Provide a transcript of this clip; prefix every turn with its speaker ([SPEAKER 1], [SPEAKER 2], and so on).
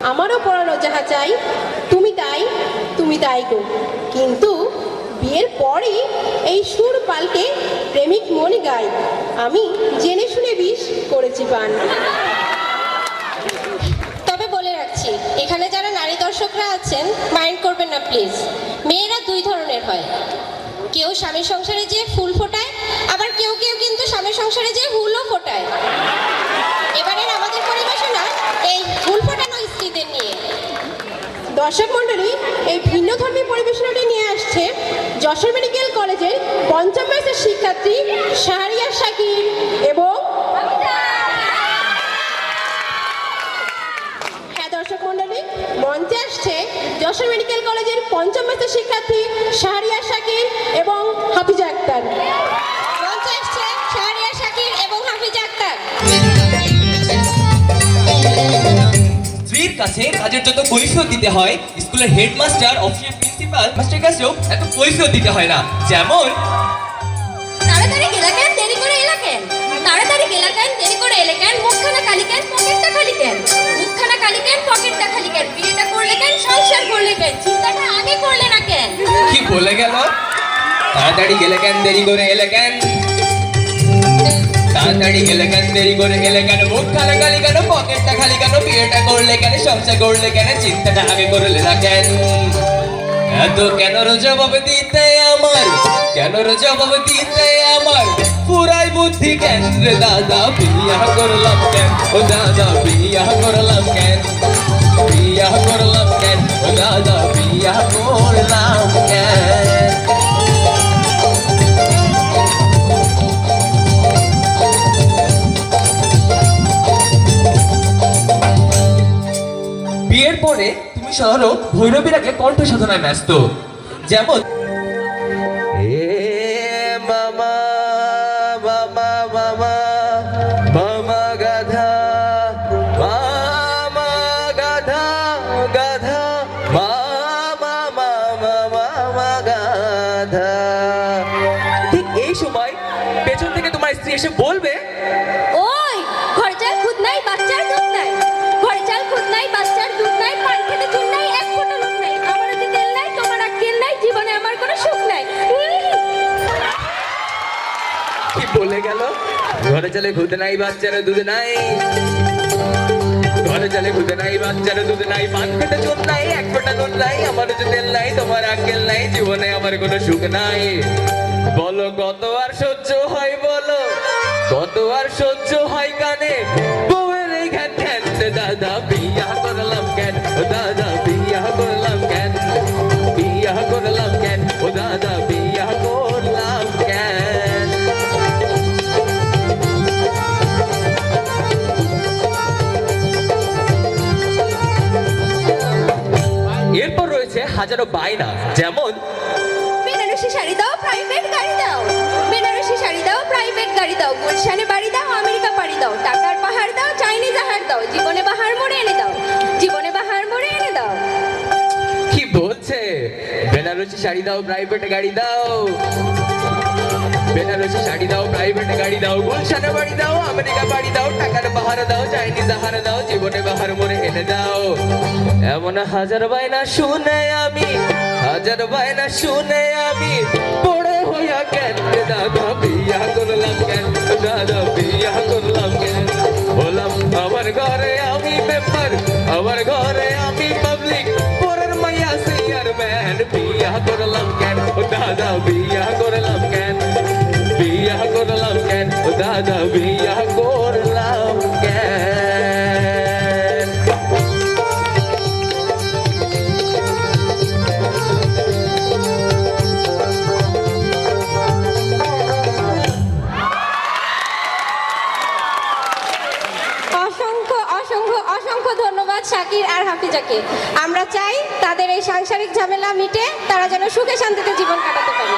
[SPEAKER 1] আমারও পরানো যাহা চাই, তুমি তাই গো। কিন্তু বিয়ের পরই এই সুর পাল্টে প্রেমিক মন গাই, আমি জেনে শুনে বিষ করেছি পান।
[SPEAKER 2] তবে বলে রাখছি, এখানে যারা নারী দর্শকরা আছেন মাইন্ড করবেন না প্লিজ। মেয়েরা দুই ধরনের হয়, কেউ স্বামীর সংসারে যেয়ে ফুল ফোটায়, আবার কেউ কেউ কিন্তু স্বামীর সংসারে যেয়ে হুলও ফোটায়। এবারের আমাদের পরিবেশনা এই ফুল ফোটানো স্ত্রীদের নিয়ে।
[SPEAKER 1] দর্শক মণ্ডলী, এই ভিন্ন ধর্মী পরিবেশনাটি নিয়ে আসছে যশোর মেডিকেল কলেজের পঞ্চম বর্ষের শিক্ষার্থী শাহরিয়ার শাকির এবং দর্শক মণ্ডলী, মঞ্চে আসছে যশোর মেডিকেল কলেজের পঞ্চম বর্ষের শিক্ষার্থী শাহরিয়ার শাকির এবং হাফিজা আক্তার।
[SPEAKER 2] মঞ্চে আসছে শাহরিয়ার শাকির এবং হাফিজা আক্তার।
[SPEAKER 3] স্ত্রীর কাছে কাজের যত কৈফিয়ত দিতে হয়, স্কুলের হেডমাস্টার, অফিসের প্রিন্সিপাল মাস্টার কাছেও এত কৈফিয়ত দিতে হয় না। যেমন
[SPEAKER 2] তাড়াতাড়ি গেলা কেন, দেরি করে এলা কেন? তাড়াতাড়ি গেলা কেন, দেরি করে এলে কেন? মুখখানা খালি কেন, পকেটটা খালি কেন? মুখখানা খালি কেন, পকেটটা খালি কেন? বিয়েটা করলে কেন, সংসার করলে কেন? চিন্তাটা আগে করলে না কেন?
[SPEAKER 3] কি বলে গেল? তাড়াতাড়ি গেলে কেন, দেরি করে এলে কেন? তাড়াতাড়ি গেলে কেন, দেরি করে এলে কেন? মুখখানা খালি কেন, পকেটটা খালি কেন? বিয়েটা করলে কেন, সংসার করলে কেন? চিন্তাটা আগে করলে না কেন? এত কেন জবাব দিতে আমার, কেন জবাব দিতে আমার? পুরাই বুদ্ধি কেন রে দাদা, বিয়া করলাম কেন? ও দাদা বিয়া করলাম কেন? বিয়া করলাম কেন? ও দাদা বিয়া করলাম কেন? বিয়ের পরে তুমি শহরও ভৈরবীর আগে কণ্ঠ সাধনায় ব্যস্ত। যেমন মামা মামা মামা মামা গাধা, মামা গাধা গাধা, মামা মামা মামা গাধা। ঠিক এই সময় পেছন থেকে তোমার স্ত্রী এসে বলবে,
[SPEAKER 2] ওই ঘরে চাল খুদ নাই, বাচ্চার দুধ নাই। ঘরে চাল খুদ নাই, বাচ্চার দুধ নাই, পান খেতে চুন নাই, এক ফোঁটা লোক নাই। আমার হাতে তেল নাই, তোমার আক্কেল নাই, জীবনে আমার কোনো সুখ নাই।
[SPEAKER 3] কি বলে গেল? ঘরে চলে খুদ নাই, বাচ্চার দুধ নাই। ঘরে চলে খুদ নাই, বাচ্চার দুধ নাই, পান খেতে চুন নাই, এক ফোঁটা নুন নাই। আমার হাতে তেল নাই, তোমার আক্কেল নাই, জীবনে আমার কোনো সুখ নাই। বলো কত আর সহ্য হয়, বলো কত আর সহ্য হয় কানে বউয়ের এই ঘ্যান ঘ্যান? দাদা বিয়া করলাম কেন? ও দাদা বিয়া করলাম কেন? বিয়া করলাম কেন? ও দাদা বিয়া করলাম কেন? এরপর রয়েছে হাজারো বায়না। যেমন
[SPEAKER 2] বেনারসি শাড়ি দাও, প্রাইভেট গাড়ি দাও। বেনারসি শাড়ি দাও, প্রাইভেট গাড়ি দাও। গুলশানে বাড়ি দাও, আমেরিকা পাড়ি দাও। টাকার পাহাড় দাও, চাইনিজ আহার দাও। জীবনে বাহার মোড়ে এনে দাও, জীবনে বাহার মোড়ে এনে দাও।
[SPEAKER 3] কি বলছে? বেনারসি শাড়ি দাও, প্রাইভেট গাড়ি দাও। বেনারসি শাড়ি দাও, প্রাইভেট গাড়ি দাও। গুলশানে বাড়ি দাও, আমেরিকা বাড়ি দাও। টাকার পাহাড় দাও, চাইনিজ আহার দাও। জীবনে বাহার মোড়ে এনে দাও। এমন হাজার বায়না শুনে আমি, হাজার বায়না শুনে আমি পড়ে হইয়া কেন? দাদা বিয়া করলাম কেন? দাদা বিয়া করলাম কেন? বললাম আমার ঘরে আমি মেম্বার, আমার ঘরে আমি পাবলিক, পরের মাইয়া চেয়ারম্যান। বিয়া করলাম কেন? দাদা বিয়া করলাম কেন? বিয়া করলাম কেন? দাদা বিয়া করলাম কেন?
[SPEAKER 2] অসংখ্য অসংখ্য অসংখ্য ধন্যবাদ শাকির আর হাফিজাকে। আমরা চাই তাদের এই সাংসারিক ঝামেলা মিটে তারা যেন সুখে শান্তিতে জীবন কাটাতে পারে।